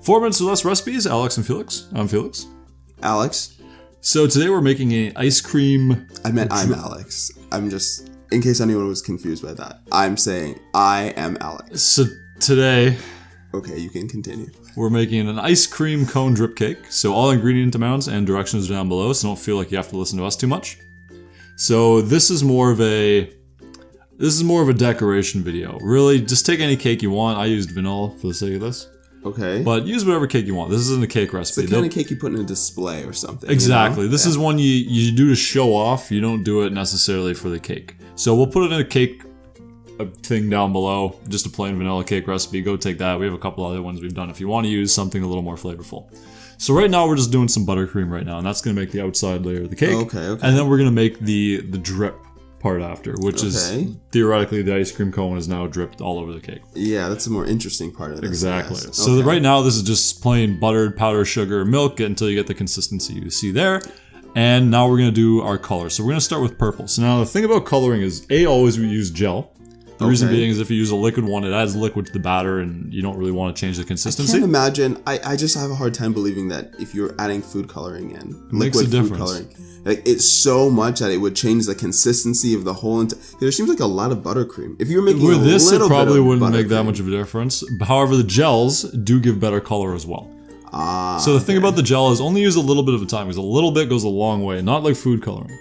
4 minutes or less recipes, Alex and Felix. I'm Felix. Alex. So today we're making an ice cream... I'm Alex. I'm just, in case anyone was confused by that, I'm saying I am Alex. So today... Okay, you can continue. We're making an ice cream cone drip cake. So all ingredient amounts and directions are down below, so don't feel like you have to listen to us too much. So this is more of a decoration video. Really, just take any cake you want. I used vanilla for the sake of this. Okay. But use whatever cake you want. This isn't a cake recipe. It's the kind of cake you put in a display or something. Exactly. You know? This is one you do to show off. You don't do it necessarily for the cake. So we'll put it in a cake thing down below. Just a plain vanilla cake recipe. Go take that. We have a couple other ones we've done if you want to use something a little more flavorful. So right now we're just doing some buttercream right now, and that's going to make the outside layer of the cake. Okay. And then we're going to make the drip part after, which is theoretically the ice cream cone is now dripped all over the cake. Yeah, that's the more interesting part of this. Exactly. So right now this is just plain buttered powdered sugar milk until you get the consistency you see there. And now we're going to do our color. So we're going to start with purple. So now the thing about coloring is always we use gel. The reason being is if you use a liquid one, it adds liquid to the batter and you don't really want to change the consistency. I can't imagine. I just have a hard time believing that if you're adding food coloring in, liquid food coloring, like it's so much that it would change the consistency of the whole. There seems like a lot of buttercream. If you're making with this, it probably wouldn't make that buttercream. much of a difference. However, the gels do give better color as well. So the thing about the gel is only use a little bit of a time because a little bit goes a long way, not like food coloring.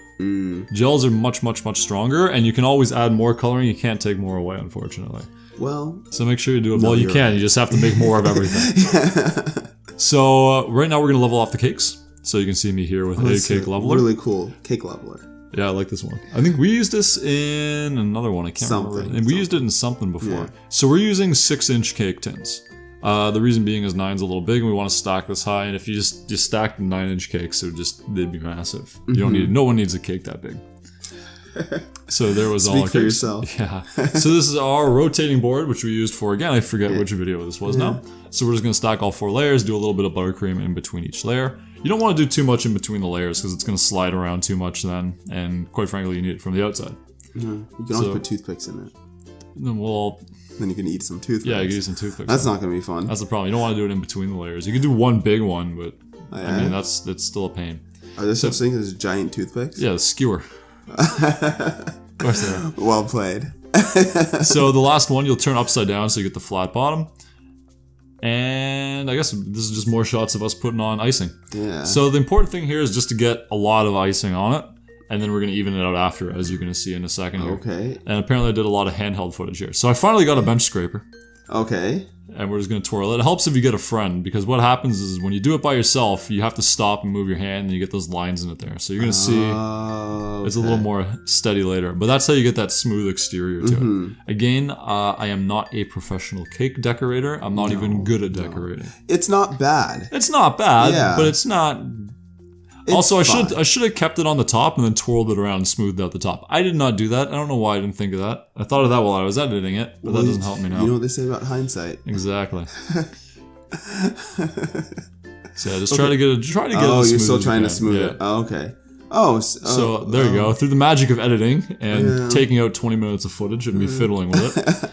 Gels are much, much, much stronger, and you can always add more coloring. You can't take more away, unfortunately. Well, so make sure you do it. Well, you can. You just have to make more of everything. So right now we're going to level off the cakes. So you can see me here with a cake leveler. Really cool cake leveler. Yeah, I like this one. I think we used this in another one. I can't remember. And we used it in something before. Yeah. So we're using 6-inch cake tins. The reason being is 9's a little big and we want to stack this high, and if you just stack 9-inch cakes, they'd be massive. You don't need, no one needs a cake that big. So there was all our cakes. Speak for yourself. Yeah. So this is our rotating board, which we used for, again, I forget which video this was now. So we're just going to stack all 4 layers, do a little bit of buttercream in between each layer. You don't want to do too much in between the layers because it's going to slide around too much then, and quite frankly, you need it from the outside. You can always put toothpicks in it. Then you can eat some toothpicks. Yeah, you can eat some toothpicks. That's not going to be fun. That's the problem. You don't want to do it in between the layers. You can do one big one, but I mean, that's still a pain. Are there such things as giant toothpicks? Yeah, the skewer. Of course they are. Well played. So the last one, you'll turn upside down so you get the flat bottom. And I guess this is just more shots of us putting on icing. Yeah. So the important thing here is just to get a lot of icing on it. And then we're going to even it out after, as you're going to see in a second here. Okay. And apparently I did a lot of handheld footage here. So I finally got a bench scraper. Okay. And we're just going to twirl it. It helps if you get a friend, because what happens is when you do it by yourself, you have to stop and move your hand, and you get those lines in it there. So you're going to see it's a little more steady later. But that's how you get that smooth exterior to it. Again, I am not a professional cake decorator. I'm not even good at decorating. It's not bad. It's not bad, but it's not... Also, I should have kept it on the top and then twirled it around and smoothed out the top. I did not do that. I don't know why I didn't think of that. I thought of that while I was editing it, but that doesn't help me now. You know what they say about hindsight. Exactly. So yeah, just try to get it. Oh, you're still trying to smooth it. Oh, okay. So there you go. Through the magic of editing and taking out 20 minutes of footage and me fiddling with it.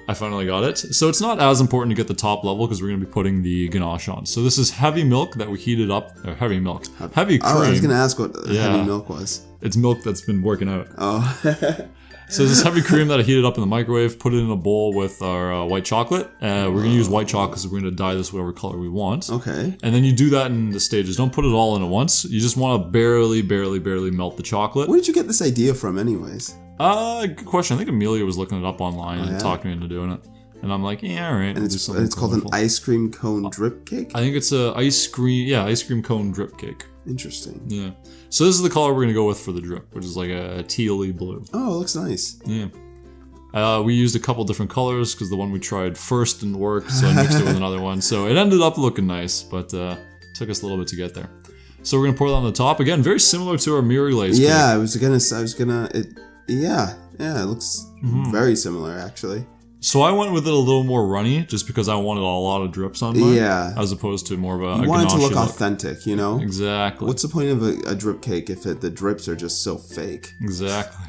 I finally got it. So it's not as important to get the top level because we're going to be putting the ganache on. So this is heavy milk that we heated up. Or heavy milk. Heavy cream. I was going to ask what heavy milk was. It's milk that's been working out. Oh. So this is heavy cream that I heated up in the microwave, put it in a bowl with our white chocolate. We're going to use white chocolate because we're going to dye this whatever color we want. Okay. And then you do that in the stages. Don't put it all in at once. You just want to barely melt the chocolate. Where did you get this idea from anyways? Good question. I think Amelia was looking it up online and talked me into doing it. And I'm like, yeah, all right. And it's called an ice cream cone drip cake? I think it's a ice cream cone drip cake. Interesting. Yeah. So this is the color we're going to go with for the drip, which is like a tealy blue. Oh, it looks nice. Yeah. We used a couple different colors because the one we tried first didn't work, so I mixed it with another one. So it ended up looking nice, but took us a little bit to get there. So we're going to pour that on the top. Again, very similar to our Miri Lace cake. Yeah, it looks very similar, actually. So I went with it a little more runny, just because I wanted a lot of drips on mine. Yeah. As opposed to more of a You want it to look ganache authentic, you know? Exactly. What's the point of a drip cake if the drips are just so fake? Exactly.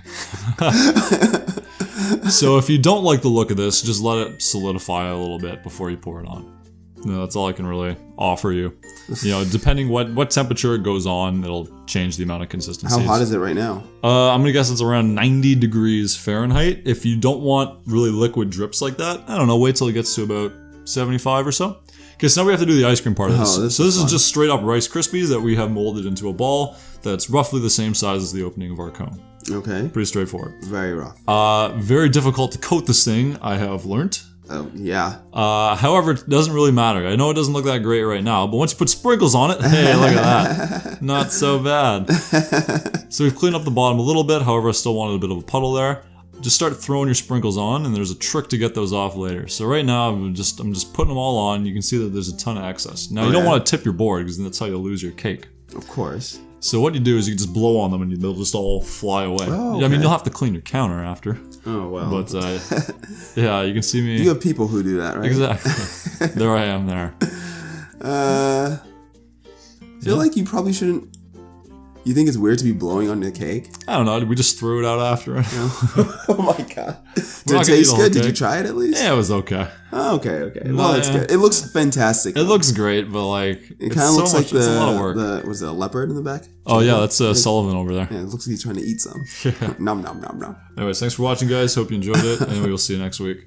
So if you don't like the look of this, just let it solidify a little bit before you pour it on. No, that's all I can really offer you. You know, depending what temperature it goes on, it'll change the amount of consistency. How hot is it right now? I'm gonna guess it's around 90 degrees Fahrenheit. If you don't want really liquid drips like that, I don't know, wait till it gets to about 75 or so. Okay, so now we have to do the ice cream part of this. So this is just straight up Rice Krispies that we have molded into a ball that's roughly the same size as the opening of our cone. Okay. Pretty straightforward. Very rough. Very difficult to coat this thing, I have learned. Yeah. However, it doesn't really matter. I know it doesn't look that great right now, but once you put sprinkles on it, hey, look at that. Not so bad. So we've cleaned up the bottom a little bit, however, I still wanted a bit of a puddle there. Just start throwing your sprinkles on, and there's a trick to get those off later. So right now, I'm just putting them all on. You can see that there's a ton of excess. Now, you don't want to tip your board, because that's how you'll lose your cake. Of course. So what you do is you just blow on them, and they'll just all fly away. Oh, okay. I mean, you'll have to clean your counter after. Oh, well. But, yeah, you can see me. You have people who do that, right? Exactly. There I am there. I feel like you probably shouldn't... You think it's weird to be blowing on the cake? I don't know. Did we just throw it out after it? Oh my god. Did it taste good? Did you try it at least? Yeah, it was okay. Oh, okay. Well, it's good. It looks fantastic. It looks great, but like... It kind of looks like it's a lot of work. was it a leopard in the back? Oh yeah, that's Sullivan over there. Yeah, it looks like he's trying to eat some. Nom nom nom nom. Anyways, thanks for watching, guys. Hope you enjoyed it, and we will see you next week.